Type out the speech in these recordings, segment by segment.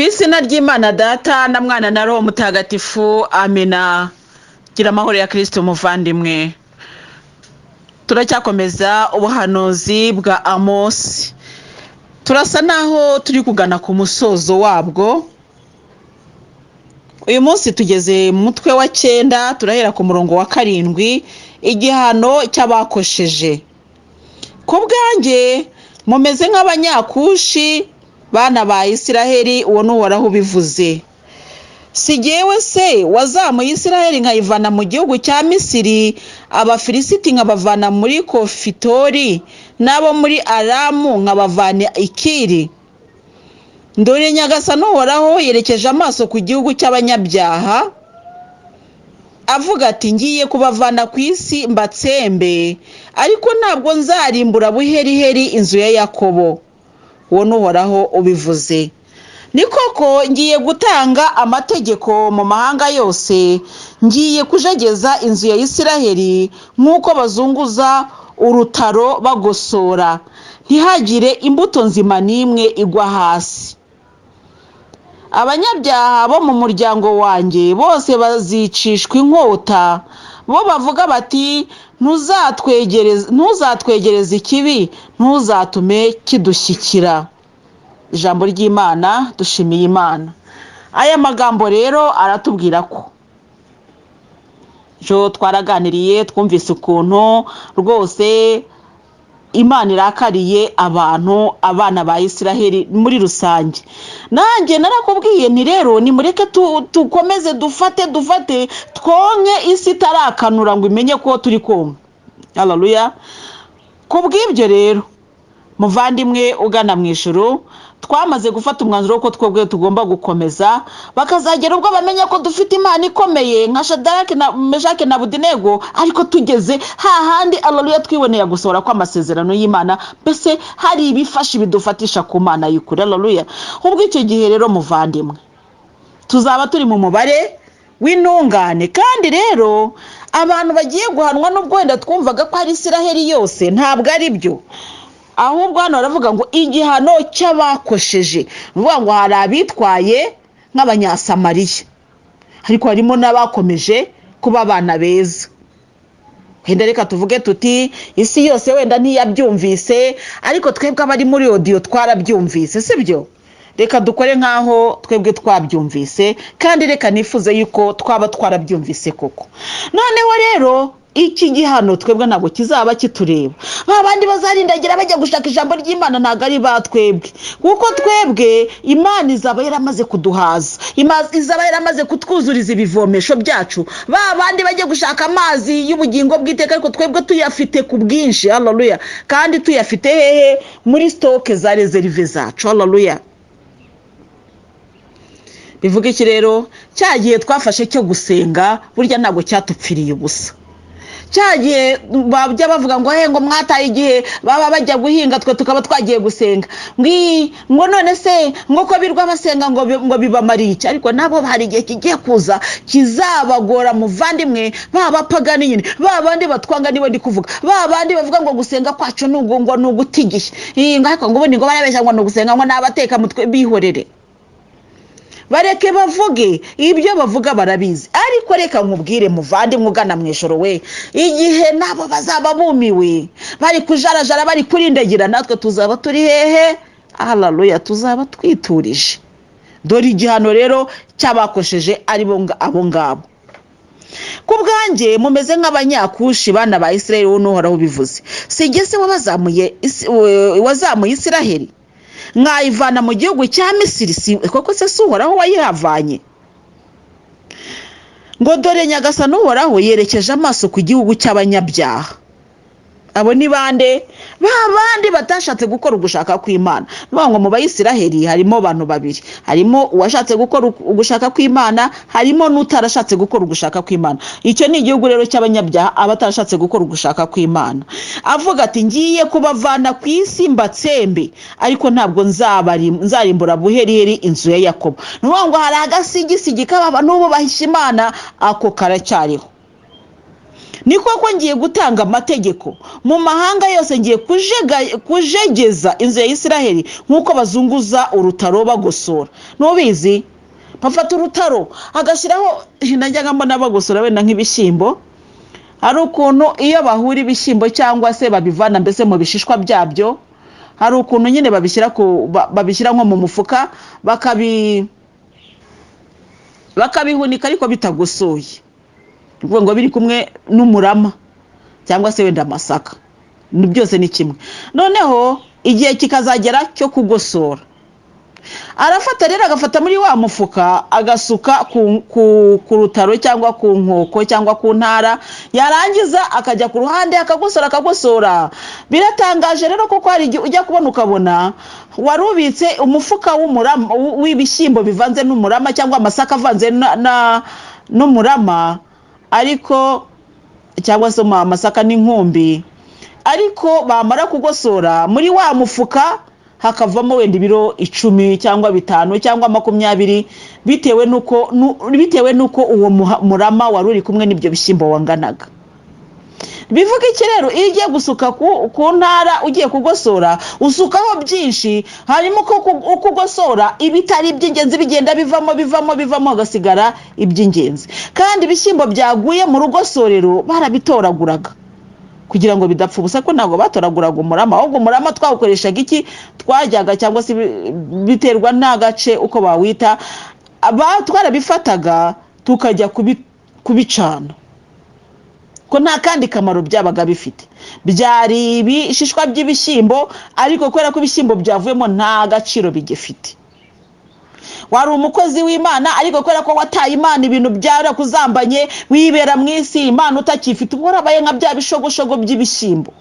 izina ry'Imana Data na Mwana na Roho Mutagatifu, amina. Gira amahoro ya Kristo muvandimwe. Turacyakomeza ubuhanuzi bwa Amosi. Turasa naho turi kugana ku musozo wabwo. Uyu munsi tugeze mu mutwe wa 9, turahera ku murongo wa 7, igihano cy'abakosheje. Ku bwanjye mumeze nk'abanyakushi bana ba Isiraheli, uwo n'uhoraho bivuze. Si jyewe se wazamuye Isiraheli nkayivana mu gihugu cya Misiri, Abafilisiti nkabavana muri Kofitori, n'abo muri Aramu nkabavana Ikiri? Ndore Nyagasani uhoraho yerekeje amaso ku gihugu cy'abanyabyaha, avuga ati ngiye kubavana ku isi mbatsembe, ariko ntabwo nzarimbura buheriheri inzu ya Yakobo. Uwo n'uhoraho ubivuze. Ni koko ngiye gutanga amategeko mu mahanga yose, ngiye kujegeza inzu ya Isiraheli nk'uko bazunguza urutaro bagosora, ntihagire imbuto nzima n'imwe igwa hasi. Abanyabyaha bo mu muryango wanjye bose bazicishwa inkota, bo bavuga bati ntuzatwegereze ikibi, ntuzatume kidushyikira. Ijambo ry'Imana, dushimiye Imana. Aya magambo rero aratubwira ko twaraganiriye, twumvise ukuntu rwose Imana irakariye abana ba Isiraheli muri rusange. Nanjye narakubwiye nti rero nimureke tukomeze dufate twonke isi itarakanura ngo imenye ko turi konka. Haleluya. Kubw'ibyo rero muvandimwe ugana mu ijuru, twamaze gufata umwanzuro ko twebwe tugomba gukomeza, bakazagera ubwo bamenya ko dufite Imana ikomeye nka Shadaraki na Meshaki na Abedenego, ariko tugeze hahandi haleluya twiboneye gusohora kwa amasezerano y'Imana, mbese hari ibifasha bidufatisha ku Mana y'ukuri. Haleluya. Ubwo icyo gihe rero muvandimwe tuzaba turi mu mubare w'intungane. Kandi rero abantu bagiye guhanwa n'ubwo wenda twumvaga ko ari Isiraheli yose, ntabwo ari byo. Ahubwo hano baravuga ngo igihano cy'abakosheje. Bivuga ngo hari abitwaye nk'abanyasamariya, ariko harimo n'abakomeje kuba abana beza. Wenda reka tuvuge tuti isi yose wenda ntiyabyumvise, ariko twebwe abari muri audio twarabyumvise, sibyo? Reka dukore nkaho twebwe twabyumvise, kandi reka nifuze yuko twaba twarabyumvise koko. Noneho rero iki gihano twebwe ntabwo kizaba kitureba. Babandi bazarindagira bajya gushaka ijambo ry'Imana ntabwo ari batwebwe, kuko twebwe Imana izaba yaramaze kuduhaza, izaba yaramaze kutwuzuriza ibivomesho byacu. Babandi bajya gushaka amazi y'ubugingo bw'iteka, ariko twebwe tuyafite ku bwinshi. Haleluya. Kandi tuyafite hehe? Muri stoke za reserve zacu. Haleluya. Bivuga iki rero? Cyagiye twafashe cyo gusenga burya ntabwo cyatupfiriye ubusa. Cyagiye bajya bavuga ngo ngo mwataye igihe baba bajya guhinga, twe tukaba twagiye gusenga, ngo none se ngo ko birwa basenga ngo bibamariye iki? Ariko nabo hari igihe kigiye kuza kizabagora muvandimwe. Babapagani nyine, babandi batwanga niwe ndi kuvuga, babandi bavuga ngo gusenga kwacu ngo nugutigiye, ariko ngo ubundi ngo barabeshya ngo nugusenga ngo nabateka mutwe. Bihorere, bareke bavuge ibyo bavuga, barabizi. Ariko reka nkubwire muvandimwe ugana mu ijoro we, igihe nabo bazaba bumiwe bari kujarajara bari kurindagira, natwe tuzaba turi hehe? Haleluya. Tuzaba twiturije. Dore igihano rero cy'abakosheje ari abo ngabo. Ku bwanjye mumeze nk'abanyakushi bana ba Isiraheli, uwo n'uhoraho bivuze. Si jye se wazamuye Isiraheli nkayivana mu gihugu cya Misiri, koko se si uhoraho wayihavanye? Ngo dore Nyagasani uhoraho yerekeje amaso ku gihugu cy'abanyabyaha. Abo ni bande? Babandi batashatse gukora ugushaka kw'Imana. Ngo mu Bayisiraheli harimo abantu babiri, harimo uwashatse gukora ugushaka kw'Imana, harimo n'utarashatse gukora ugushaka kw'Imana. Icyo ni igihugu rero cy'abanyabyaha, abatarashatse gukora ugushaka kw'Imana. Avuga ati ngiye kubavana ku isi mbatsembe, ariko ntabwo nzarimbura buheriheri inzu ya Yakobo. Ngo hari agasigisigi k'abantu n'ubu bahisha Imana, ako karacyariho. ni koko ngiye gutanga amategeko mu mahanga yose, ngiye kujegeza inzu ya Isiraheli nk'uko bazunguza urutaro bagosora. Nubizi bafata urutaro agashyiraho, najyaga mbona bagosora wenda nk'ibishyimbo, hari ukuntu iyo bahura ibishyimbo cyangwa se babivana mbese mu bishishwa byabyo, hari ukuntu nyine babishyira nko mu mufuka bakabihunika ariko bitagosoye, ngo biri kumwe n'umurama cyangwa se wenda amasaka, byose ni kimwe. Noneho igihe kikazagera cyo kugosora, arafata rero agafata muri wa mufuka agasuka ku rutaro cyangwa ku nkoko cyangwa ku ntara, yarangiza akajya ku ruhande akagosora. Biratangaje rero kuko hari igihe ujya kubona ukabona warubitse umufuka w'ibishyimbo bivanze n'umurama cyangwa amasaka avanze n'umurama, ariko cyangwa se amasaka n'inkumbi, ariko bamara kugosora muri wa mufuka hakavamo wenda ibiro 10 cyangwa 5 cyangwa 20, bitewe nuko uwo murama wari uri kumwe n'ibyo bishyimbo wanganaga. Bivuga iki rero? Iyo ugiye gusuka ku ntara ugiye kugosora, usukaho byinshi, harimo uko ugosora ibitari iby'ingenzi bigenda bivamo hagasigara iby'ingenzi. Kandi ibishyimbo byaguye mu rugosorero barabitoraguraga kugira ngo bidapfa ubusa, ko ntabwo batoraguraga umurama, ahubwo umurama twawukoreshaga iki, twajyaga cyangwa se biterwa n'agace uko bawita, twarabifataga tukajya kubicana, ko nta kandi kamaro byabaga bifite. Byari ibishishwa by'ibishyimbo, ariko kubera ko ibishyimbo byavuyemo nta gaciro bigifite. Wari umukozi w'Imana, ariko kubera ko wataye Imana ibintu byarakuzambanye, wibera mu isi Imana utakifite, ubwo warabaye nka bya bishogoshogo by'ibishyimbo,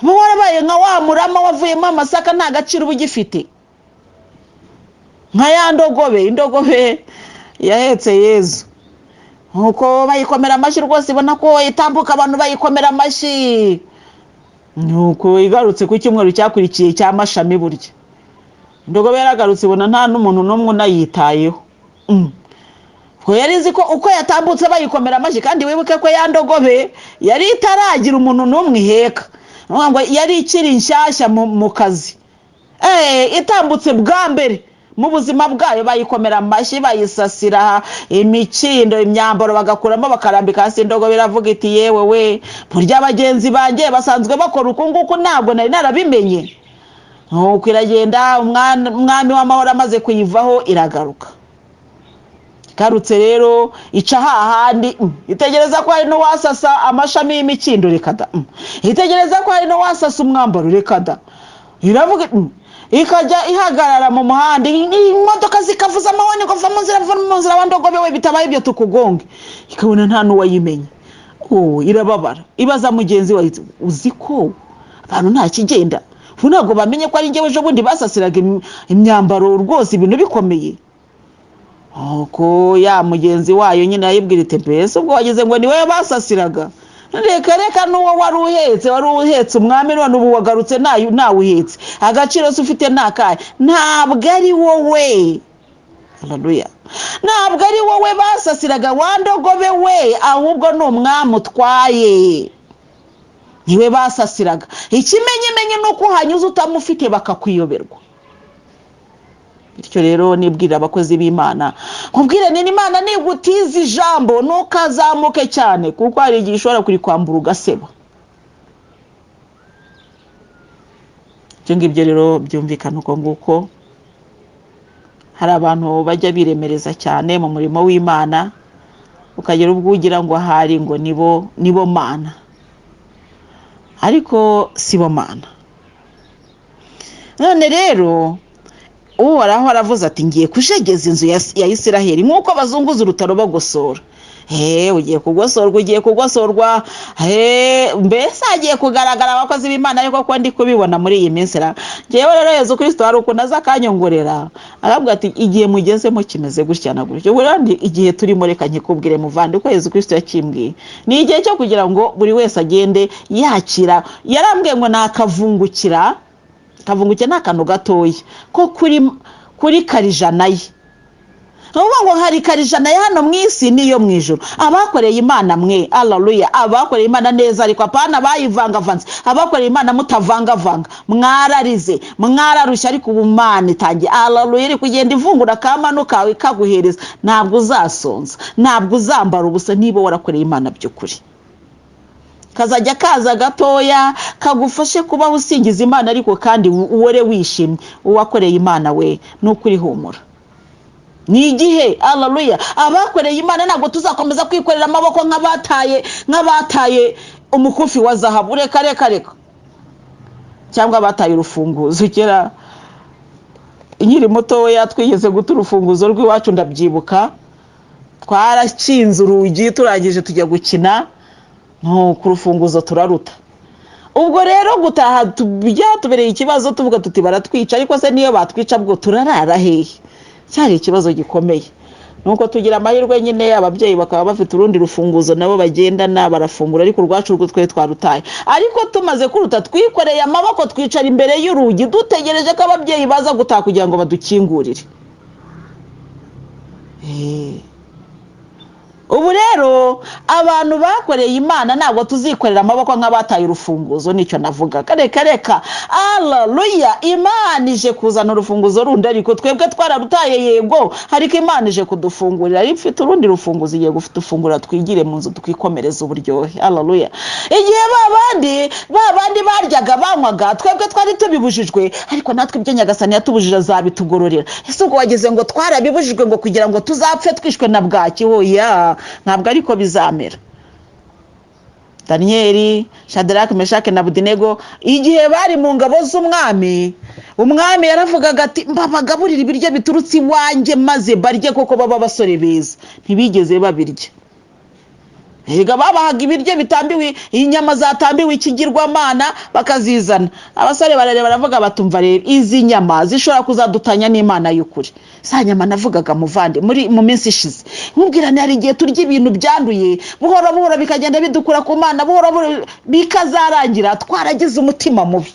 ubwo warabaye nka wa murama wavuyemo amasaka, nta gaciro bugifite. Nka ya indogobe yahetse Yezu, nuko bayikomera amashyi rwose, ibona ko itambuka abantu bayikomera amashyi, nuko igarutse ku cyumweru cyakurikiye cy'amashami burya, indogobe yaragarutse ibona nta n'umuntu n'umwe unayitayeho. Ko yari izi ko uko yatambutse bayikomera amashyi, kandi wibuke ko ya ndogobe yari itaragira umuntu n'umwe iheka, ngo yari ikiri nshyashya mu kazi, itambutse bwa mbere mu buzima bwayo, bayikomera amashyi, bayisasira imikindo, imyambaro bagakuramo bakarambika hasi. Indogobe iravuga iti, yewe we, burya bagenzi banjye basanzwe bakora uku nguku, ntabwo nari narabimenye. Nuko iragenda, umwami w'amahoro amaze kuyivaho iragaruka. Garutse rero ica hahandi, itegereza ko hari no wasasa amashami y'imikindo, rekada. Itegereza ko hari no wasasa umwambaro, rekada. Iravuga ikajya ihagarara mu muhanda, imodoka zikavuza amahoni ngo va mu nzira wandogobe we, bitabaye ibyo tukugonge. Ikabona nta n'uwayimenye. Irababara, ibaza mugenzi wawe, uzi ko abantu nta kigenda, ntabwo bamenye ko ari njyewe ejo bundi basasiraga imyambaro rwose ibintu bikomeye. Ko ya mugenzi wayo nyine yayibwira iti, mbese ubwo wageze ngo ni wowe basasiraga? Reka n'uwo wari uhetse umwami, none ubu wagarutse nawe uhetse, agaciro se ufite nakaye? Ntabwo ari wowe, haleluya, ntabwo ari wowe basasiraga wandogobe we, ahubwo ni umwami utwaye, niwe basasiraga. Ikimenyemenye nuko uhanyuze utamufite bakakwiyoberwa. Bityo rero nibwira abakozi b'Imana, nkubwire ni Imana nigutiza ijambo ntukazamuke cyane, kuko hari igihe ishobora kurikwambura ugaseba. Ibyo ngibyo rero byumvikana uko nguko. Hari abantu bajya biremereza cyane mu murimo w'Imana, ukagera ubwo ugira ngo ahari ngo nibo Mana, ariko si bo Mana. None rero Uhoraho aravuze ati, ngiye kujegeza inzu ya Isiraheli nk'uko bazunguza urutaro bagosora. Ugiye kugosorwa, mbese agiye kugaragara abakozi b'Imana, ariko ko ndi kubibona muri iyi minsi. Ngewe rero Yezu Kristo hari ukuntu aza akanyongorera, aravuga ati, igihe mugezemo kimeze gutya na gutya. Ubundi igihe turimo, reka nkikubwire muvandi, ko Yezu Kristo yakimbwiye, ni igihe cyo kugira ngo buri wese agende yakira. Yarambwiye ngo nakavungukira ni akantu gatoya ko kuri karijana ye, nuvuga ngo hari karijana ya hano mwisi niyo mwijuru. Abakoreye Imana mwe, haleluya, abakoreye Imana neza ariko apana bayivangavanze, abakoreye Imana mutavangavanga, mwararize, mwararushya ariko ubumana itangiye, haleluya, iri kugenda ivungura kamano kawe kaguhereza, ntabwo uzasonza, ntabwo uzambara ubusa niba warakoreye Imana by'ukuri. Kazajya kaza gatoya kagufashe kuba usingiza Imana ariko kandi uwore wishimye, uwakoreye Imana we n'ukuri humura. Ni igihe, haleluya, abakoreye Imana ntabwo tuzakomeza kwikorera amaboko nk'abataye umukufi wa zahabu, reka cyangwa abataye urufunguzo. Kera inkiri mutoya twigeze guta urufunguzo rw'iwacu ndabyibuka, twarakinze urugi turangije tujya gukina, ku rufunguzo turaruta. Ubwo rero gutaha byatubereye ikibazo, tuvuga tuti baratwica, ariko se niyo batwica bwo turarara hehe? Cyari ikibazo gikomeye. Nuko tugira amahirwe nyine ababyeyi bakaba bafite urundi rufunguzo nabo bagendana barafungura, ariko urwacu rwo twe twarutaye. Ariko tumaze kuruta twikoreye amaboko twicara imbere y'urugi dutegereje ko ababyeyi baza gutaha kugira ngo badukingurire. Ubu rero abantu bakoreye Imana ntabwo tuzikorera amaboko nk'abataye urufunguzo, nicyo navuga. Reka haleluya, Imana ije kuzana urufunguzo rundi ariko twebwe twararutaye, yego, ariko Imana ije kudufungurira, ifite urundi rufunguzo igiye gufungura, twigire mu nzu twikomereza uburyohe, haleluya. Igihe babandi baryaga banywaga twebwe twari tubibujijwe, ariko natwe ibyo Nyagasani yatubujije azabitugororera. Ese ubwo wageze ngo twarabibujijwe ngo kugira ngo tuzapfe twishwe na bwaki? Hoya, ntabwo ariko bizamera. Danieli, Shadraka, Meshaki na Abedenego igihe bari mu ngabo z'umwami, umwami yaravugaga ati mbabagaburira ibiryo biturutse iwanjye maze barye, koko baba basore beza. Ntibigeze babirya. Ega babahaga ibiryo bitambiwe, inyama zatambiwe ikigirwamana bakazizana. Abasore barareba baravuga batumva rero izi nyama zishobora kuzadutanya n'Imana y'ukuri. Sa nyama navugaga muvande mu minsi ishize, nkubwirane hari igihe turya ibintu byanduye buhoro bikagenda bidukura ku Mana, buhoro bikazarangira twaragize umutima mubi,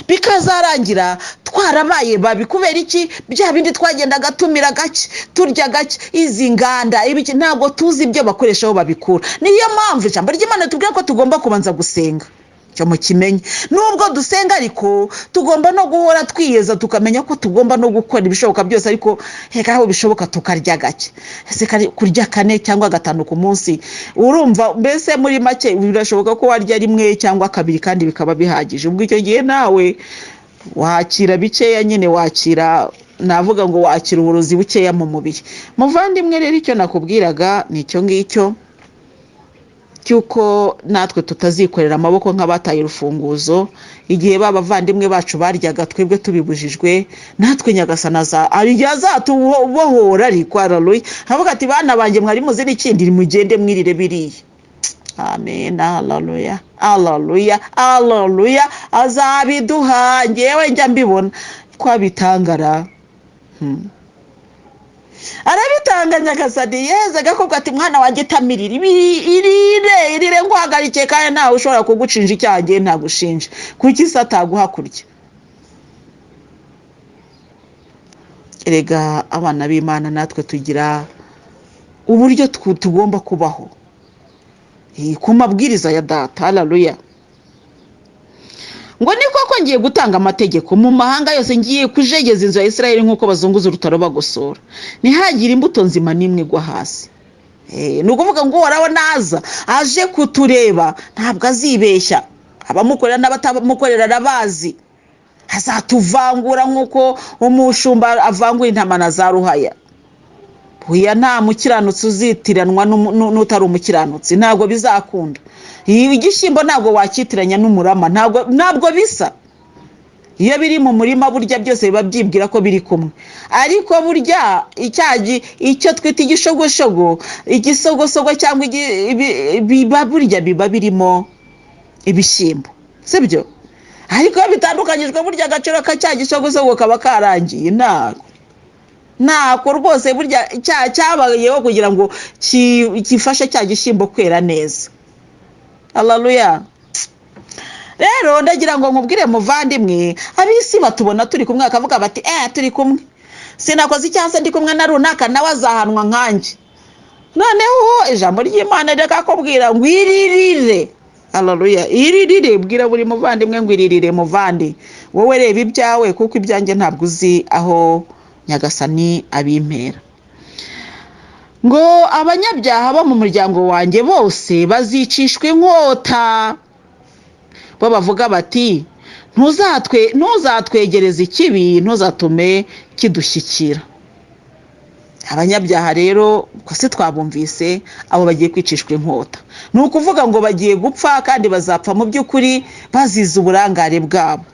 bikazarangira twarabaye babi. Kubera iki? Bya bindi twagendaga tumira gake, turya gake, izi nganda ibiki ntabwo tuzi ibyo bakoresha aho babikura. Niyo mpamvu ijambo ry'Imana tubwira ko tugomba kubanza gusenga. Cyo mukimenye, nubwo dusenga ariko tugomba no guhora twiyeza, tukamenya ko tugomba no gukora ibishoboka byose, ariko heka aho bishoboka tukarya gake. Ese kurya 4 cyangwa 5 ku munsi, urumva mbese muri make birashoboka ko warya rimwe cyangwa 2 kandi bikaba bihagije. Ubwo icyo gihe nawe wakira bikeya nyine, navuga ngo wakira uburozi bukeya mu mubiri. Muvandimwe rero icyo nakubwiraga nicyo ngicyo, cyuko natwe tutazikorera amaboko nk'abataye urufunguzo. Igihe babavandimwe bacu baryaga twebwe tubibujijwe, natwe Nyagasani azatubohora, ariko haleluya, havuga ati bana banjye mwari muzi n'ikindi mugende mwirire biriye. Amen, haleluya, haleluya, haleluya, azabiduha. Ngewe njya mbibona kwabitangara, arabitanga Nyagasani yeze gakobwa ati mwana wanjye tamirira irire nguhagarike, kandi ntawe ushobora kugucinja icyaha, ngiye ntagushinja. Kuki se ataguha kurya? Erega abana b'Imana natwe tugira uburyo tugomba kubaho ku mabwiriza ya data, haleluya. Ngo ni koko ngiye gutanga amategeko mu mahanga yose, ngiye kujegeza inzu ya Isiraheli nk'uko bazunguza urutaro bagosora, ntihagire imbuto nzima n'imwe igwa hasi. Ni ukuvuga ngo Uhoraho naza aje kutureba ntabwo azibeshya, abamukorera n'abatamukorera arabazi, azatuvangura nk'uko umushumba avangura intama na za ruhaya. Buya nta mukiranutsi uzitiranwa n'utari umukiranutsi, ntabwo bizakunda. Igishyimbo ntabwo wakitiranya n'umurama, ntabwo bisa. Iyo biri mu murima burya byose biba byibwira ko biri kumwe, ariko burya icyo twita igisogosogo cyangwa burya biba birimo ibishyimbo, sibyo? Ariko bitandukanyijwe burya agaciro ka cya gisogosogo kaba karangiye. Ntako rwose burya cyabayeho kugira ngo kifashe cya gishyimbo kwera neza, haleluya. Rero ndagira ngo nkubwire muvandimwe, abisi batubona turi kumwe akavuga bati turi kumwe, sinakoze icyaha ndi kumwe na runaka nawe azahanwa nkanjye. Noneho ijambo ry'Imana rikakubwira ngo iririre. Haleluya. Iririre, bwira buri muvandimwe ngo iririre muvandi, wowe reba ibyawe kuko ibyanjye ntabwo uzi aho Nyagasani abimpera. Ngo abanyabyaha bo mu muryango wanjye bose bazicishwa inkota. Bo bavuga bati ntuzatwegereze ikibi, ntuzatume kidushyikira. Abanyabyaha rero ko se twabumvise abo bagiye kwicishwa inkota, ni ukuvuga ngo bagiye gupfa kandi bazapfa mu by'ukuri bazize uburangare bwabo.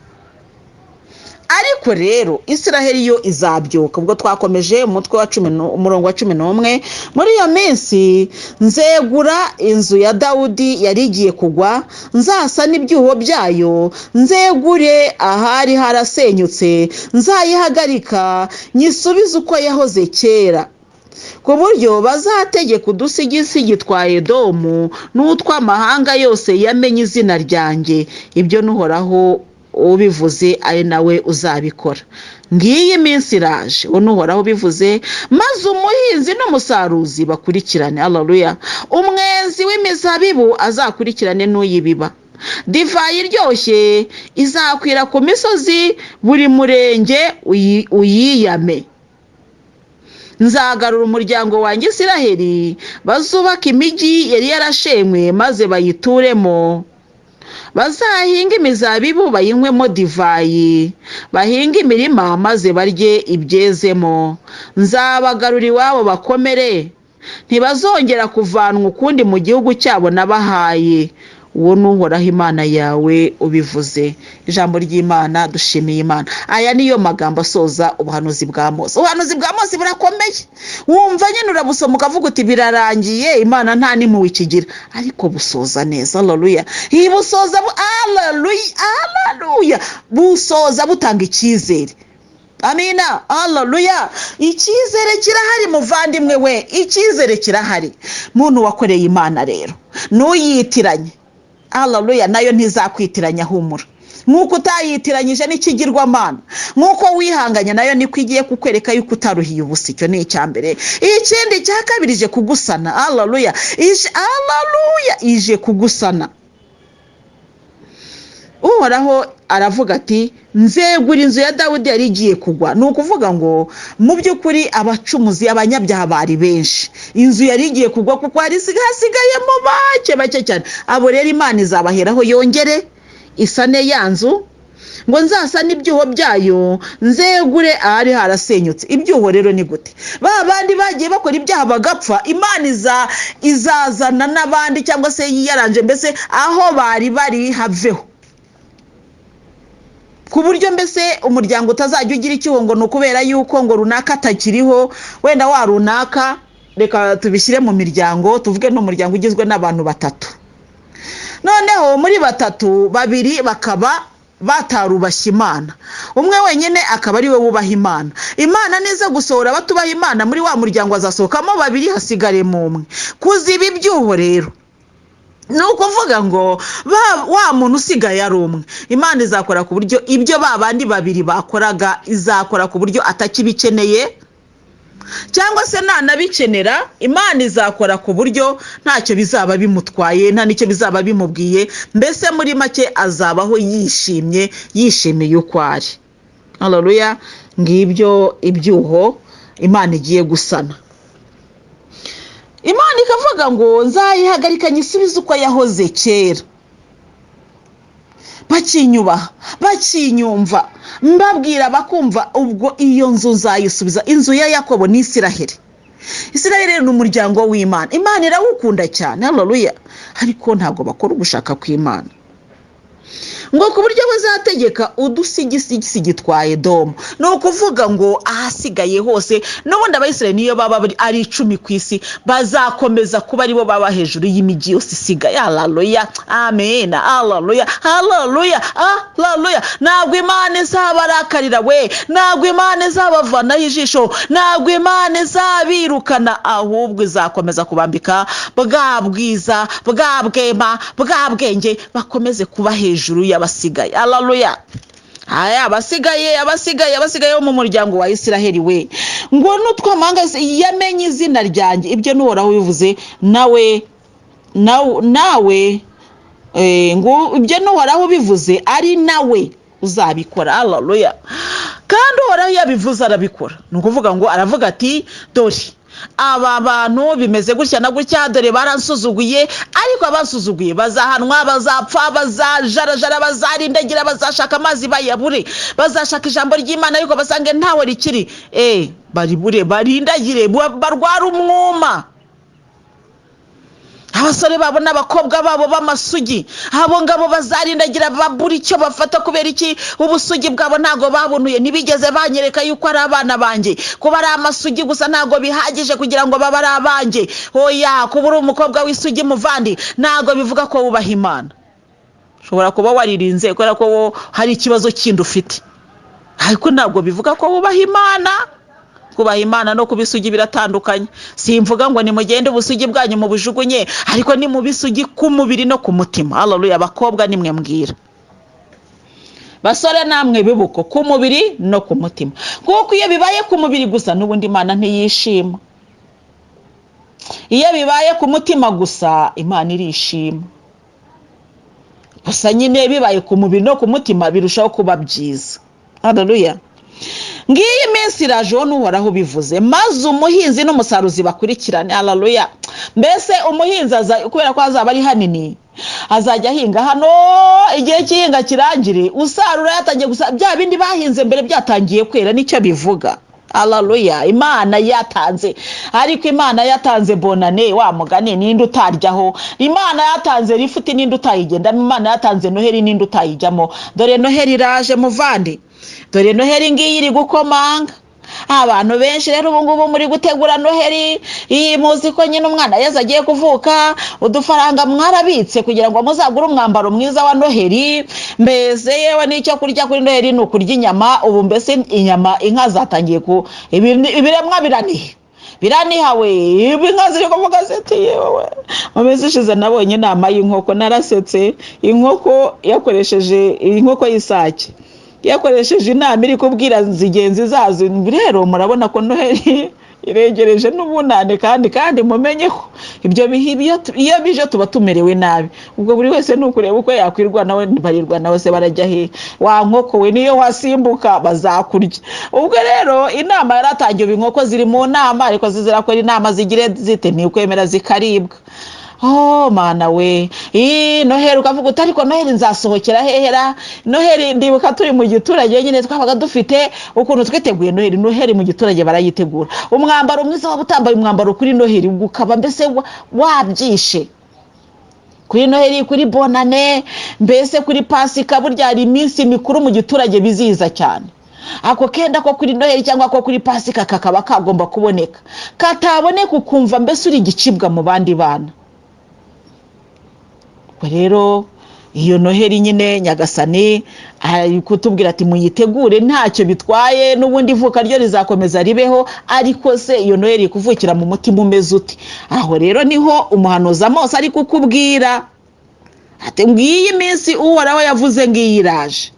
Ariko rero Isiraheli yo izabyuka. Ubwo twakomeje umutwe wa 10 umurongo wa 11, muri iyo minsi nzegura inzu ya Dawudi yari igiye kugwa, nzasana ibyuho byayo, nzegure ahari harasenyutse, nzayihagarika nyisubize uko yahoze kera, ku buryo bazategeka udusigisigi twa Edomu n'utw'amahanga yose yamenye izina ryanjye. Ibyo n'Uhoraho ubivuze ari nawe uzabikora. Ngiyi iminsi iraje, n'Uhoraho ubivuze, maze umuhinzi n'umusaruzi bakurikirane. Haleluya. Umwenzi w'imizabibu azakurikirane n'uyibiba. Divayi iryoshye izakwira ku misozi, buri murenge uyiyame. Nzagarura umuryango wanjye Isiraheli, bazubaka imijyi yari yarashenywe maze bayituremo. Bazahinga imizabibu bayinywemo divayi, bahinga imirima maze barye ibyezemo. Nzabagarura iwabo bakomere, ntibazongera kuvanwa ukundi mu gihugu cyabo nabahaye. Uwo n'Uhoraho Imana yawe ubivuze. Ijambo ry'Imana, dushimiye Imana. Aya niyo magambo asoza ubuhanuzi bwa Mose. Ubuhanuzi bwa Mose burakomeye, wumva nyine urabusoma ukavuga uti birarangiye, Imana nta n'impuhwe ikigira, ariko busoza neza. Haleluya. Busoza haleluya, busoza butanga icyizere. Amina. Haleluya. Icyizere kirahari muvandimwe we, icyizere kirahari. Muntu wakoreye Imana rero nuyitiranye, haleluya, nayo ntizakwitiranya. Humura, nkuko utayitiranyije n'ikigirwamana, nkuko wihanganye nayo niko igiye kukwereka yuko utaruhiye ubusa. Icyo ni icyambere. Ikindi cya kabiri ije kugusana. Haleluya. Ije kugusana. Uhoraho aravuga ati nzegura inzu ya Dawudi yari igiye kugwa. Ni ukuvuga ngo mu by'ukuri abacumuzi, abanyabyaha bari benshi, inzu yari igiye kugwa kuko hasigayemo bake cyane. Abo rero Imana izabaheraho yongere isane ya nzu, ngo nzasane ibyuho byayo, nzegure ahari harasenyutse. Ibyuho rero ni gute? Ba bandi bagiye bakora ibyaha bagapfa, Imana izazana n'abandi, cyangwa se yiyaranje mbese aho bari haveho, ku buryo mbese umuryango utazajya ugira icyuho ngo nukubera yuko ngo runaka atakiriho. Wenda wa runaka, reka tubishyire mu miryango, tuvuge n'umuryango ugizwe n'abantu 3. Noneho muri 3, 2 bakaba batarubashye Imana, umwe wenyine akaba ari we wubaha Imana. Imana niza gusohora batubaha Imana, muri wa muryango azasohokamo 2, hasigaremo umwe. Kuziba ibyuho rero ni ukuvuga ngo wa muntu usigaye ari umwe, Imana izakora ku buryo ibyo babandi 2 bakoraga izakora ku buryo atakibikeneye, cyangwa se nanabikenera, Imana izakora ku buryo ntacyo bizaba bimutwaye, nta nicyo bizaba bimubwiye. Mbese muri make azabaho yishimiye uko ari. Haleluya. Ngibyo ibyuho Imana igiye gusana. Imana ikavuga ngo nzayihagarika nyisubize uko yahoze kera. Bakinyubaha, bakinyumva, mbabwira bakumva, ubwo iyo nzu nzayisubiza. Inzu ya Yakobo ni Isiraheli. Isiraheli ni umuryango w'Imana. Imana irawukunda cyane. Haleluya. Ariko ntabwo bakora ugushaka kw'Imana, ngo ku buryo bazategeka udusigisigi twa Edomu. Ni ukuvuga ngo ahasigaye hose, n'ubundi Abayisiraheli niyo baba ari 10 ku isi, bazakomeza kuba aribo baba hejuru y'imijyi yose isigaye. Haleluya. Amen. Haleluya. Haleluya. Haleluya. Ntabwo Imana izabarakarira we, ntabwo Imana izabavanaho ijisho, ntabwo Imana izabirukana, ahubwo izakomeza kubambika bwa bwiza, bwa bwema, bwa bwenge, bakomeze kuba hejuru y'abasigaye. Haleluya. aya abasigaye bo mu muryango wa Isiraheli we ngo n'utwamanga yamenye izina ryanjye ibyo n'uhoraho bivuze nawe ngo ibyo n'uhoraho bivuze ari nawe uzabikora. Haleluya. Kandi uhoraho yabivuze arabikora. Ni ukuvuga ngo aravuga ati dore aba bantu bimeze gutya na gutya, dore baransuzuguye, ariko abasuzuguye bazahanwa, bazapfa, bazajarajara, bazarindagira, bazashaka amazi bayabure, bazashaka ijambo ry'Imana ariko basange ntawe rikiri, baribure, barindagire, barwara umwuma. Abasore babo n'abakobwa babo b'amasugi, abo ngabo bazarindagira babura icyo bafata. Kubera iki? Ubusugi bwabo ntago babunuye, ntibigeze banyereka yuko ari abana banjye. Kuba ari amasugi gusa ntago bihagije kugira ngo babe ari abanjye. Oya, kuba uri umukobwa w'isugi muvandi ntago bivuga ko wubaha Imana. Ushobora kuba waririnze kubera ko hari ikibazo kindi ufite, ariko ntabwo bivuga ko wubaha Imana. Kubaha Imana no kubisugi biratandukanye. Simvuga ngo nimugende ubusugi bwanyu mu bujugunye, ariko ni mu bisugi ku mubiri no ku mutima. Haleluya. Abakobwa nimwe mbwira, basore namwe bibuko ku mubiri no ku mutima, kuko iyo bibaye ku mubiri gusa n'ubundi Imana ntiyishima. Iyo bibaye ku mutima gusa Imana irishima. Gusa nyine bibaye ku mubiri no ku mutima birushaho kuba byiza. Haleluya. Ngiyi iminsi iraje n'uhoraho bivuze, maze umuhinzi n'umusaruzi bakurikirane. Haleluya. Mbese umuhinzi kubera ko azaba ari hanini azajya ahinga hano, igihe cy'ihinga kirangire usarura yatangiye gusa bya bindi bahinze mbere byatangiye kwera. Nicyo bivuga. Haleluya. Imana yatanze, ariko Imana yatanze bonane wa mugane ninde utaryaho. Imana yatanze rifuti ninde utayigenda. Imana yatanze Noheri ninde utayijyamo. Dore Noheri iraje muvandi, dore Noheri ngiyi iri gukomanga. Abantu benshi rero ubu ngubu muri gutegura Noheri, iyi muzi ko nyine umwana Yesu agiye kuvuka, udufaranga mwarabitse kugira ngo muzagure umwambaro mwiza wa Noheri. Mbese yewe n'icyo kurya kuri Noheri ni ukurya inyama. Ubu mbese inyama inka zatangiye ku ibiremwa biranihawe. Inka ziri kuvuga ziti yewe mu minsi ishize nabonye inama y'inkoko, narasetse. Inkoko yakoresheje inkoko y'isake yakoresheje inama iri kubwira zigenzi zazo. Rero murabona ko Noheri iregereje n'ubunane, kandi mumenyeho ibyo iyo bije tuba tumerewe nabi. Ubwo buri wese nukureba uko yakwirwa nawe barirwa nawe se barajya he. Wa nkoko we niyo wasimbuka bazakurya. Ubwo rero inama yaratangiye, inkoko ziri mu nama ariko zizirakora inama zigire zite ni kwemera zikaribwa. Oh Mana we, Noheri ukavuga uti ariko Noheri nzasohokera hehera. Noheri ndibuka turi mu giturage nyine twabaga dufite ukuntu twiteguye Noheri mu giturage barayitegura. Umwambaro mwiza waba utambaye umwambaro kuri Noheri ukaba mbese wabyishe. Kuri Noheri, kuri bonane, mbese kuri Pasika, burya hari iminsi mikuru mu giturage biziza cyane. Ako kenda ko kuri Noheri cyangwa ko kuri Pasika kakaba kagomba kuboneka. Kataboneka ukumva mbese uri igicibwa mu bandi bana. Rero iyo Noheri nyine Nyagasani ari kutubwira ati muyitegure, ntacyo bitwaye, n'ubundi ivuka ryo rizakomeza ribeho. Ariko se iyo Noheri kuvukira mu mutima umeze uti? Aho rero niho umuhanuzi Mose ari kukubwira ati ngiyi minsi uhoraho yavuze ngiyi iraje.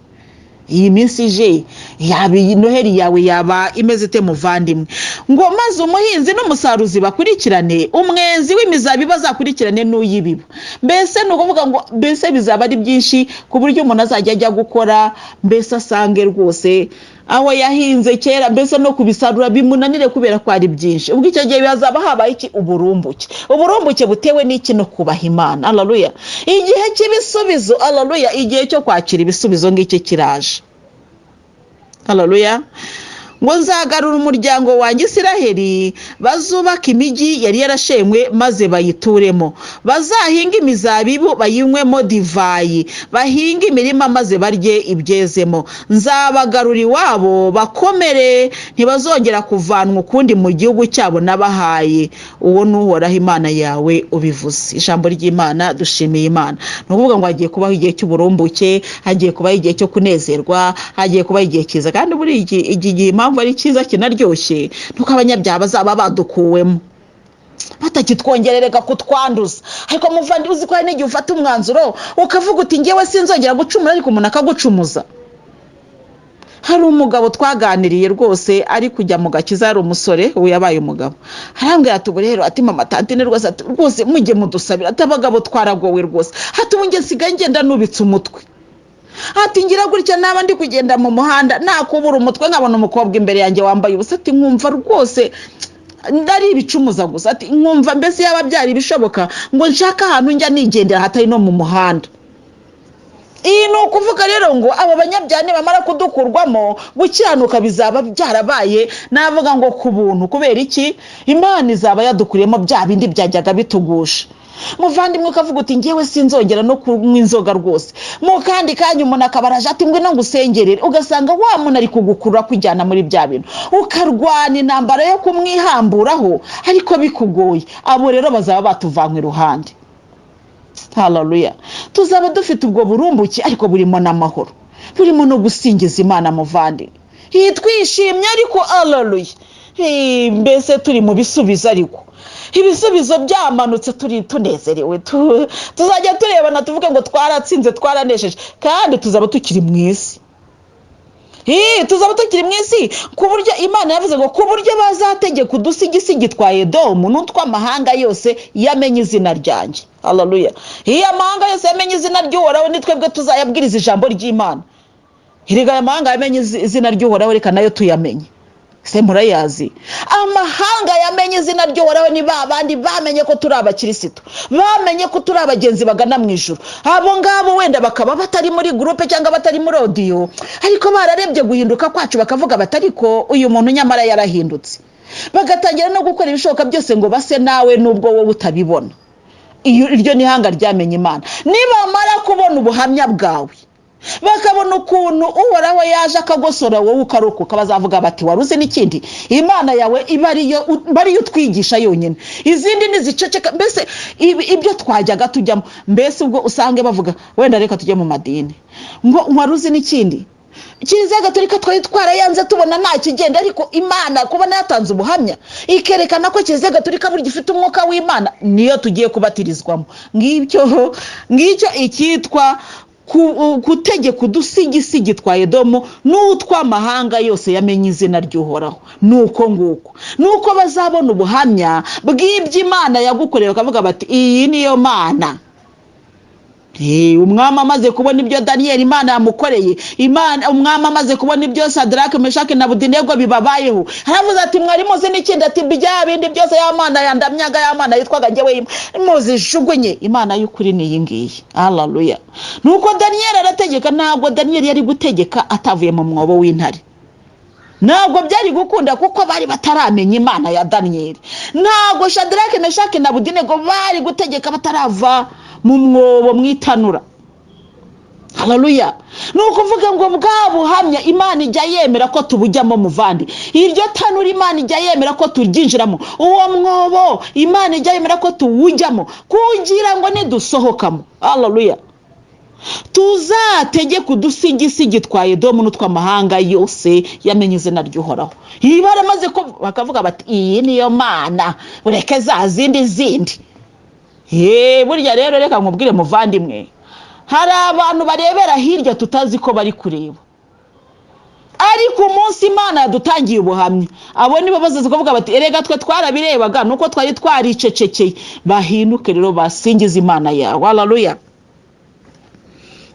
Iyi minsi ije yabi Noheri yawe yaba imeze te muvandimwe. Ngo maze umuhinzi n'umusaruzi bakurikirane, umwenzi w'imizabibu azakurikirane n'uyibiba. Mbese nukuvuga ngo mbese bizaba ari byinshi ku buryo umuntu azajya ajya gukora mbese asange rwose aho yahinze kera mbese no kubisarura bimunanire kubera ko ari byinshi. Ubwo icyo gihe hazaba habaye iki? Uburumbuke butewe n'iki? No kubaha Imana. Haleluya. Igihe cy'ibisubizo, haleluya, igihe cyo kwakira ibisubizo ngiki kiraje. Haleluya. Ngo nzagarura umuryango wanjye Isiraheli, bazubaka imigi yari yarashenywe maze bayituremo, bazahinga imizabibu bayinywemo divayi, bahinga imirima maze barye ibyezemo. Nzabagarura iwabo bakomere, ntibazongera kuvanwa ukundi mu gihugu cyabo nabahaye. Uwo n'uhoraho Imana yawe ubivuze. Ijambo ry'Imana, dushimiye Imana. No kuvuga ngo hagiye kubaho igihe cy'uburumbuke, hagiye kubaho igihe cyo kunezerwa, hagiye kubaho igihe cyiza. Kandi buri igihe ari cyiza kinaryoshye nuko abanyabyaha bazaba badukuwemo batakitwongerereka kutwanduza. Ariko muvandi uzi ko hari n'igihe ufata umwanzuro ukavuga uti ngewe sinzongera gucumura, ariko umuntu akagucumuza. hari umugabo twaganiriye rwose ari kujya mu gakiza, ari umusore ubu yabaye umugabo, arambwira ati ubu rero ati mama tantine rwose mujye mudusabira, ati abagabo twaragowe rwose, ati ubu njye sigaye ngenda nubitse umutwe, ati ngira gutya naba ndi kugenda mu muhanda nakubura umutwe nkabona umukobwa imbere yanjye wambaye ubusa, ati nkumva rwose ndari ibicumuza gusa, ati nkumva mbese yaba byari bishoboka ngo nshaka ahantu njya nigendera hatari no mu muhanda. Iyi ni ukuvuga rero ngo abo banyabyane bamara kudukurwamo gukiranuka bizaba byarabaye, navuga ngo ku buntu. Kubera iki? Imana izaba yadukuriyemo bya bindi byajyaga bitugusha. Muvandimwe ukavuga uti ngewe sinzongera no kunywa inzoga rwose, mu kandi kanya umuntu akabaraje ati ngwino ngusengerere, ugasanga wa muntu ari kugukurura kujyana muri bya bintu, ukarwana intambara yo kumwihamburaho ariko bikugoye. Abo rero bazaba batuvanywe iruhande. Haleluya. Tuzaba dufite ubwo burumbuki ariko burimo n'amahoro, burimo no gusingiza Imana muvandi. Twishimye ariko haleluya. Mbese turi mu bisubizo, ariko ibisubizo byamanutse turi tunezerewe, tuzajya turebana tuvuge ngo twaratsinze twaranesheje, kandi tuzaba tukiri mu isi. Tuzaba tukiri mu isi ku buryo Imana yavuze ngo ku buryo bazategeka udusigisigi twa Edomu n'utw'amahanga yose yamenye izina ryanjye. Haleluya. Amahanga yose yamenye izina ry'Uhoraho, ni twebwe tuzayabwiriza ijambo ry'Imana. Iriga amahanga yamenye izina ry'Uhoraho, reka nayo tuyamenye. Se murayazi? Amahanga yamenye izina ry'Uhoraho ni babandi bamenye ko turi abakirisitu, bamenye ko turi abagenzi bagana mu ijuru. Abo ngabo wenda bakaba batari muri groupe cyangwa batari muri audio, ariko bararebye guhinduka kwacu bakavuga batariko uyu muntu nyamara yarahindutse, bagatangira no gukora ibishoboka byose ngo base nawe nubwo wowe utabibona. Iryo ni hanga ryamenye Imana. Nibamara kubona ubuhamya bwawe, bakabona ukuntu Uhoraho yaje akagosora wowe ukarokoka, bazavuga bati waruze n'ikindi Imana yawe bariyo twigisha yonyine, izindi niziceceka. Mbese ibyo twajyaga tujyamo, mbese ubwo usange bavuga wenda reka tujye mu madini ngo waruze n'ikindi. Kiliziya Gatolika twari twarayanze tubona nta kigenda, ariko Imana kubona yatanze ubuhamya ikerekana ko Kiliziya Gatolika buri gifite umwuka w'Imana, niyo tugiye kubatirizwamo. Ngicyo icyitwa kutegeka udusigisigi twa Edomu n'utw'amahanga yose yamenye izina ry'Uhoraho. Nuko nguko nuko bazabona ubuhamya bw'ibyo Imana yagukorera, bakavuga bati iyi niyo Mana. Umwami amaze kubona ibyo Daniel Imana yamukoreye, umwami amaze kubona ibyo Sadrake Meshake na Abedenego bibabayeho, haravuze ati mwari muzi n'ikindi, ati bya bindi byose ya Mana yandamyaga, ya Mana yitwaga ngewe muzijugunye, Imana y'ukuri ni iyi ngiyi. Haleluya. Nuko Daniel arategeka. Ntabwo Daniel yari gutegeka atavuye mu mwobo w'intare, ntabwo byari gukunda kuko bari bataramenya Imana ya Daniel. Ntabwo Sadrake Meshake na Abedenego bari gutegeka batarava mu mwobo mwitanura. Haleluya. Nukuvuga ngo bwa buhamya Imana ijya yemera ko tubujyamo muvandi, iryo tanura Imana ijya yemera ko turyinjiramo, uwo mwobo Imana ijya yemera ko tuwujyamo kugira ngo nidusohokamo. Haleluya. Tuzategeka udusigisigi twa Edomu n'utw'amahanga yose yamenye izina ry'Uhoraho. Baramaze ko bakavuga bati iyi niyo Mana, ureke za zindi. Burya rero reka nkubwire muvandimwe, hari abantu barebera hirya tutazi ko bari kureba, ariko umunsi Imana yadutangiye ubuhamya, abo nibo bazaza kuvuga bati erega twe twarabirebaga nuko twari twaricecekeye. Bahinuke rero basingiza Imana yawe. Haleluya.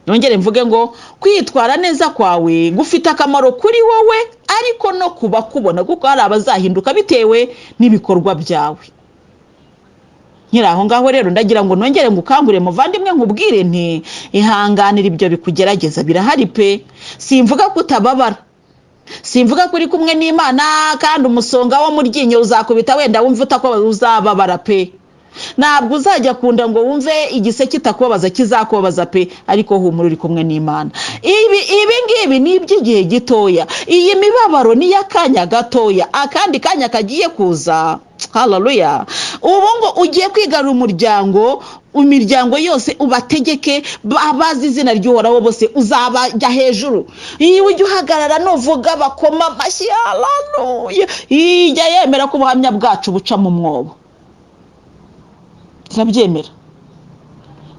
Nongere mvuge ngo kwitwara neza kwawe gufite akamaro kuri wowe, ariko no kuba kubona, kuko hari abazahinduka bitewe n'ibikorwa byawe. Nyiraho ngaho rero ndagira ngo nongere ngukangure muvandimwe, nkubwire nti ihanganira ibyo bikugerageza, birahari pe. Simvuga ko utababara, simvuga ko uri kumwe n'Imana kandi umusonga wo mu ryinyo uzakubita wenda wumva utako uzababara pe. Ntabwo uzajya kunda ngo wumve igise kitakubabaza kizakubabaza pe, ariko humura uri kumwe n'Imana. Ibi ngibi ni iby'igihe gitoya, iyi mibabaro ni y'akanya gatoya, akandi kanya kagiye kuza. Haleluya. Ubu ngo ugiye kwigarura imiryango yose ubategeke bazi izina ry'Uhoraho, bose uzabajya hejuru. Iyo ujya uhagarara nuvuga bakoma amashyi. Haleluya. Ijya yemera ko ubuhamya bwacu buca mu mwobo. Turabyemera.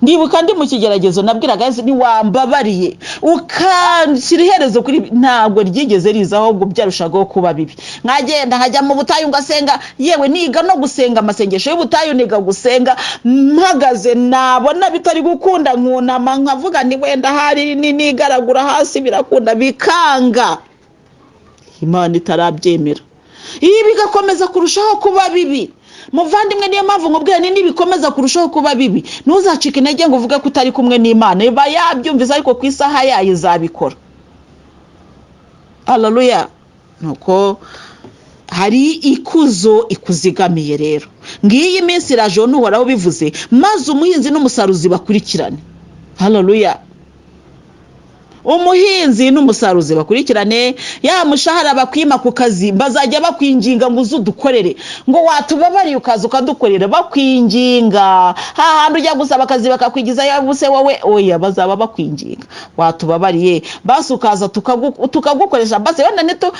ndibuka ndi mu kigeragezo nabwiraga Yesu ni wambabariye ukanshyira iherezo kuri ntabwo ryigeze riza ahubwo byarushaho kuba bibi nkagenda nkajya mu butayu ngasenga yewe niga no gusenga amasengesho y'ubutayu niga gusenga mpagaze nabona bitari gukunda nkunama nkavuga ni wenda hari nigaragura hasi birakunda bikanga Imana itarabyemera ibi bigakomeza kurushaho kuba bibi muvandimwe niyo mpamvu nkubwira ni bikomeza kurushaho kuba bibi ntuzacike intege ngo uvuge ko utari kumwe n'Imana iba yabyumvise ariko ku isaha yayo izabikora haleluya nuko hari ikuzo ikuzigamiye rero ngiyi minsi iraje n'uhoraho bivuze maze umuhinzi n'umusaruzi bakurikirane haleluya umuhinzi n'umusaruzi bakurikirane ya mushahara bakwima ku kazi bazajya bakwinginga ngo uzudukorere ngo watubabariye ukaza ukadukorera bakwinginga hahandi ujya gusaba akazi bakakwigiza yabuse wowe oya bazaba bakwinginga watubabariye basi ukaza tukagukoresha basi wenda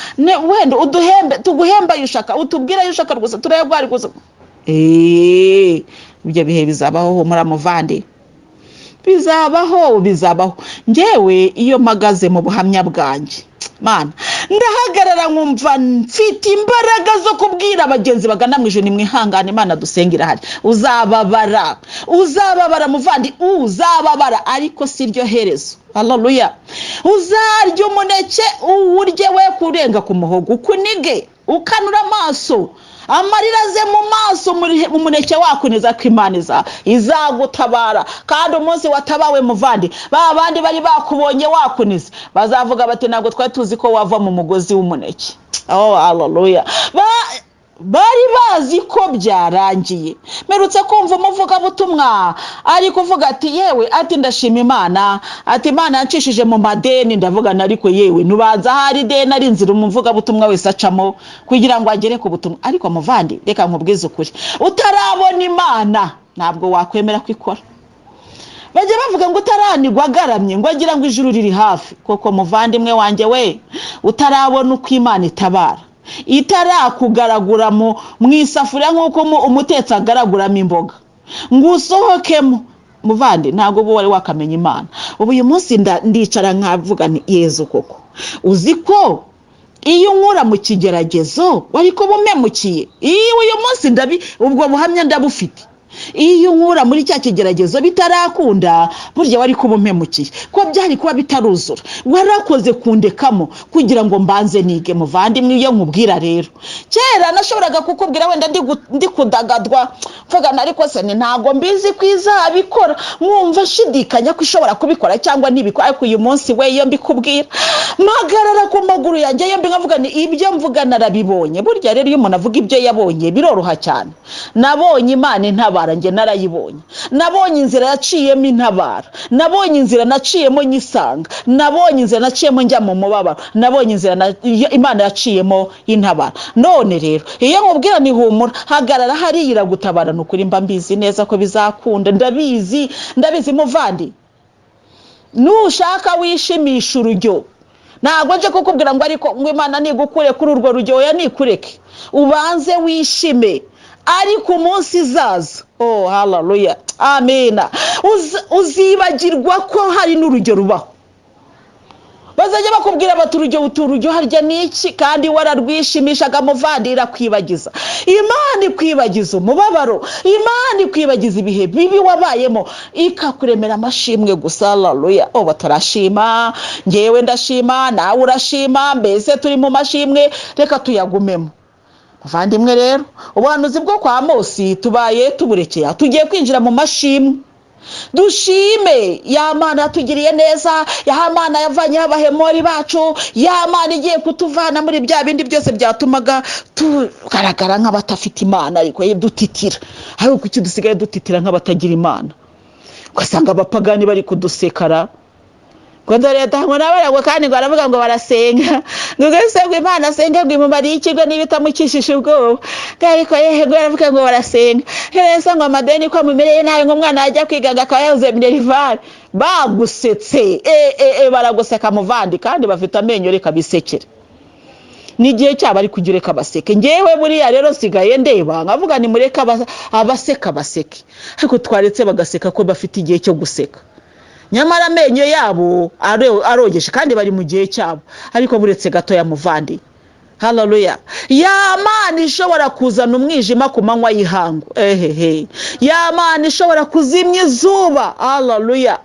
wenda uduhembe tuguhemba yushaka utubwira yushaka rwose turayagwari gusa ibyo bihe bizabaho muri amuvande bizabaho ngewe iyo mpagaze mu buhamya bwanjye Mana ndahagarara nkumva mfite imbaraga zo kubwira abagenzi bagana mu ijuru nimwihangane Imana dusengera hari uzababara muvandi uzababara ariko si ryo herezo haleluya uzarya umuneke uwurye we kurenga ku muhogo ukunige ukanura amaso amarira ze mu maso umuneke wakuniza ko Imana izagutabara kandi umunsi watabawe muvandi babandi bari bakubonye wakuniza bazavuga bati ntabwo twari tuzi ko wava mu mugozi w'umuneke haleluya bari bazi ko byarangiye merutse kumva umuvuga butumwa ari kuvuga ati yewe ati ndashima Imana ati Imana yancishije mu madeni ndavuga nariko yewe nubanza hari deni ari inzira umuvuga butumwa wese acamo kugira ngo agere ku butumwa ariko muvandi reka nkubwize ukuri utarabona Imana ntabwo wakwemera kwikora bajya bavuga ngo utaranigwa agaramye ngo agira ngo ijuru riri hafi koko muvandimwe wanjye we utarabona uko Imana itabara itarakugaragura mu isafuriya nk'uko umutetsi agaraguramo imboga ngo usohokemo muvandi ntabwo uba wari wakamenya Imana ubu uyu munsi ndicara nkavuga ni Yezu koko uzi ko iyo nkura mu kigeragezo wari ko bumemukiye uyu munsi ubwo buhamya ndabufite iyo nkura muri cya kigeragezo bitarakunda burya wari kubumpemukiye ko byari kuba bitaruzura warakoze kundekamo kugira ngo mbanze nige muvandimwe iyo nkubwira rero kera nashoboraga kukubwira wenda ndi kudagadwa mvuga ariko se ntago mbizi kwizabikora mwumva shidikanya ko ishobora kubikora cyangwa nibikora ariko uyu munsi we iyo mbikubwira magarara ku maguru yanjye iyo mbivuga ni ibyo mvuga narabibonye burya rero iyo umuntu avuga ibyo yabonye biroroha cyane nabonye Imana intabara nge narayibonye nabonye inzira yaciyemo intabara nabonye inzira naciyemo nyisanga nabonye inzira naciyemo njya mu mubabaro nabonye inzira Imana yaciyemo intabara none rero iyo nkubwira ni humura hagarara hari iragutabara nukuri mba mbizi neza ko bizakunda ndabizi muvandi nushaka wishimisha urujyo ntabwo nje kukubwira ngo ariko ngo Imana nigukure kuri urwo rujyo ya nikureke ubanze wishime ariko umunsi izaza haleluya amena uzibagirwa ko hari n'urujyo rubaho bazajya bakubwira bati urujyo harya niki kandi wararwishimishaga muvandi irakwibagiza Imana ikwibagiza umubabaro Imana ikwibagiza ibihe bibi wabayemo ikakuremera amashimwe gusa haleluya batarashima ngewe ndashima nawe urashima mbese turi mu mashimwe reka tuyagumemo muvandimwe rero ubuhanuzi bwo kwa Amosi tubaye tuburekeye tugiye kwinjira mu mashimwe dushime ya Mana yatugiriye neza ya Mana yavanye abahemori bacu ya Mana igiye kutuvana muri bya bindi byose byatumaga tugaragara nk'abatafite Imana ariko dutitira ariko kuki dusigaye dutitira nk'abatagira Imana ugasanga abapagani bari kudusekara Kwanda leta ngo nabarago kandi ngo aravuga ngo barasenga ngo gese ngo Imana asenga ngo imumari ikigo nibitamukishije ubwo ariko yehe ngo aravuga ngo barasenga hereza ngo amadeni ko mumereye nawe ngo mwana ajya kwiga akayaze minerivare bagusetse baraguseka muvandi kandi bafite amenyo reka bisekere n'igihe cyabo ari kugireka baseke. Ngewe buriya rero sigaye ndeba nkavuga ni mureka abaseka baseke, ariko twaretse bagaseka ko bafite igihe cyo guseka, nyamara amenyo yabo arogeshe kandi bari mu gihe cyabo. Ariko buretse gato ya muvandi, haleluya, ya Mana ishobora kuzana umwijima ku manywa y'ihangu, ya Mana ishobora kuzimya izuba, haleluya,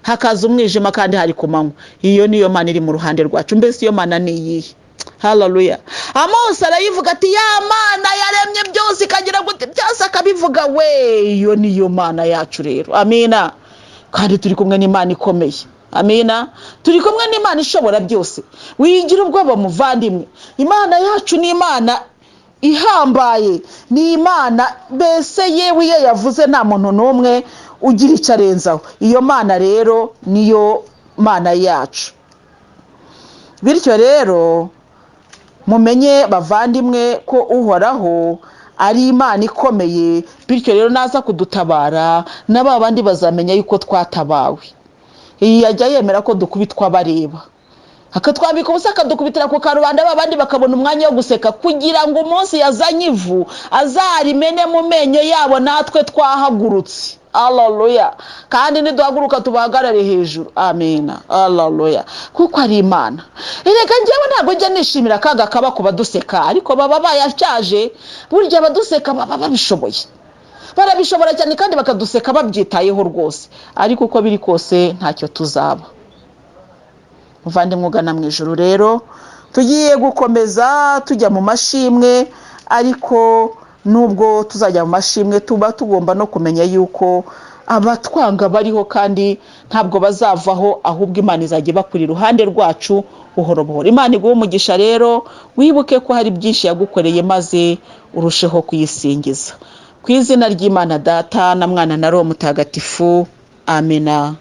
hakaza umwijima kandi hari ku manywa. Iyo niyo Mana iri mu ruhande rwacu. Mbese iyo Mana ni iyihe? Haleluya. Amosi arayivuga ati ya Mana yaremye byose ikagira gute byose akabivuga we. Iyo niyo Mana yacu rero, amina. Kandi turi kumwe n'Imana ikomeye, amina. Turi kumwe n'Imana ishobora byose. Wigira ubwoba muvandimwe, Imana yacu ni Imana ihambaye, ni Imana mbese yewe iyo yavuze nta muntu n'umwe ugira icyo arenzaho. Iyo Mana rero niyo Mana yacu. Bityo rero mumenye bavandimwe ko Uhoraho ari Imana ikomeye. Bityo rero naza kudutabara n'aba bandi bazamenya yuko twatabawe. Yajya yemera ko dukubitwa bareba, akatwambika ubusa akadukubitira ku karubanda, babandi bakabona umwanya wo guseka, kugira ngo umunsi yazanye ivu azarimene mu menyo yabo natwe twahagurutse. Haleluya. Kandi niduhaguruka tubahagarare hejuru, amina. Haleluya. Kuko ari Imana. Erega njyewe ntabwo njya nishimira akaga kaba kuba duseka, ariko baba bayacyaje. Burya abaduseka baba babishoboye, barabishobora cyane kandi bakaduseka babyitayeho rwose. Ariko uko biri kose ntacyo tuzaba. Muvandimwe ugana mu ijuru rero, tugiye gukomeza tujya mu mashimwe, ariko nubwo tuzajya mu mashimwe tuba tugomba no kumenya yuko abatwanga bariho kandi ntabwo bazavaho, ahubwo Imana izajya bakuri iruhande rwacu buhoro buhoro. Imana iguhe umugisha rero, wibuke ko hari byinshi yagukoreye maze urusheho kuyisingiza. Ku izina ry'Imana Data na Mwana na Roho Mutagatifu, amina.